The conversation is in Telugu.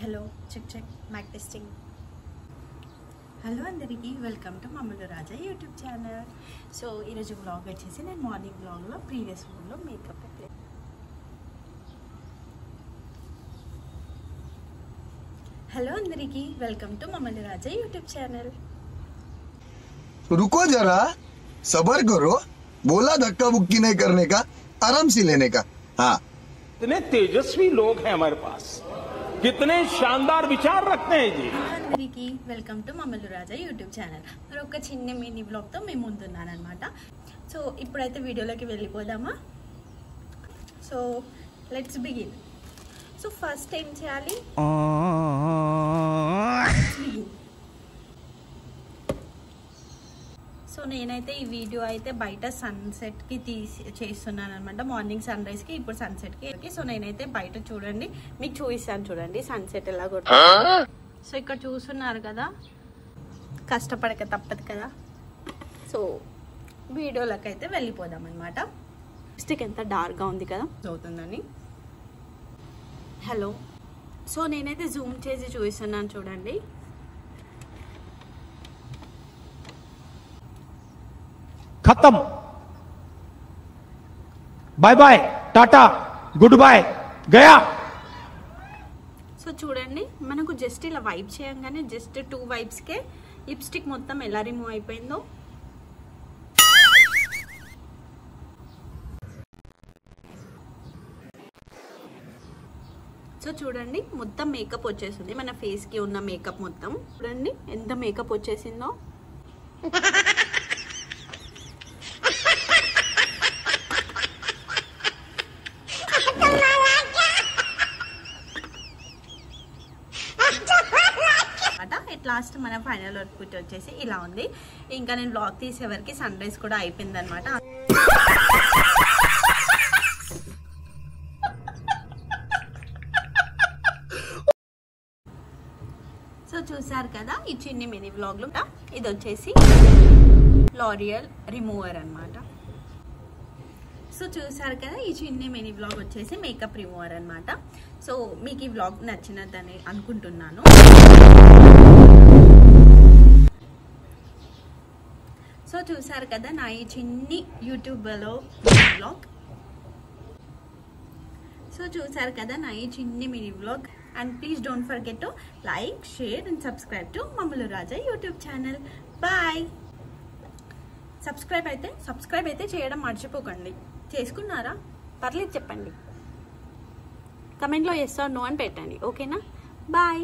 Hello check mic testing. Hello అందరికీ, వెల్కమ్ టు మమ్మల్ని రాజా యూట్యూబ్ ఛానల్. సో ఈరోజు వ్లాగ్ వచ్చేసి నేను మార్నింగ్ వ్లాగ్లో ప్రీవియస్ వ్లాగ్లో మేకప్ ప్లే. హలో అందరికీ, వెల్కమ్ టు మమ్మల్ని రాజా యూట్యూబ్ ఛానల్. रुको जरा, सबर करो. बोला धक्का बुक्की नहीं करने का, आराम से लेने का. हाँ, कितने तेजस्वी लोग हैं हमारे पास, कितने शानदार विचार रखते हैं जी. అందరికీ వెల్కమ్ టు మమ్మల్ని రాజా యూట్యూబ్ ఛానల్. మరి ఒక చిన్న మినీ బ్లాగ్తో మేము ముందున్నాను అనమాట. సో ఇప్పుడైతే వీడియోలోకి వెళ్ళిపోదామా. So let's begin. So first ఏం చేయాలి, సో నేనైతే ఈ వీడియో అయితే బయట సన్సెట్కి చేస్తున్నాను అనమాట. మార్నింగ్ సన్ రైజ్కి, ఇప్పుడు సన్సెట్కి. సో నేనైతే బయట చూడండి, మీకు చూపిస్తాను చూడండి సన్సెట్ ఎలా కొడుతుంది. సో ఇక్కడ చూస్తున్నారు కదా, కష్టపడక తప్పదు కదా. సో వీడియోలోకి అయితే వెళ్ళిపోదాం అనమాట. లిప్స్టిక్ ఎంత డార్క్గా ఉంది కదా అవుతుందని. హలో, సో నేనైతే జూమ్ చేసి చూపిస్తున్నాను చూడండి. खत्म, bye bye, tata, good bye, गया. సో చూడండి, మనకు జస్ట్ ఇలా వైప్ చేయంగానే జస్ట్ 2 వైప్స్కే లిప్స్టిక్ మొత్తం ఎలా రిమూవ్ అయిపోయిందో. సో చూడండి, మొత్తం మేకప్ వచ్చేసింది. మన ఫేస్కి ఉన్న మేకప్ మొత్తం చూడండి ఎంత మేకప్ వచ్చేసిందో. లాస్ట్ మన ఫైనల్ అవుట్పుట్ వచ్చేసి ఇలా ఉంది. ఇంకా నేను బ్లాగ్ తీసేవరకు సన్ రైజ్ కూడా అయిపోయింది అనమాట. సో చూసారు కదా ఈ చిన్ని మినీ బ్లాగ్ లో. ఇది వచ్చేసి లారియల్ రిమూవర్ అనమాట. సో చూసారు కదా, ఈ చిన్ని మినీ బ్లాగ్ వచ్చేసి మేకప్ రిమూవర్ అనమాట. సో మీకు ఈ బ్లాగ్ నచ్చినదని అనుకుంటున్నాను. సో చూసారు కదా నా ఈ చిన్ని యూట్యూబ్లో బ్లాగ్. సో చూసారు కదా నా ఈ చిన్ని mini blog. And please don't forget to like, share and subscribe to మమ్మల్ని Raja YouTube channel. Bye. Subscribe అయితే చేయడం మర్చిపోకండి. చేసుకున్నారా? పర్లేదు చెప్పండి, కమెంట్లో ఎస్ ఆర్ నో అని పెట్టండి. ఓకేనా? బాయ్.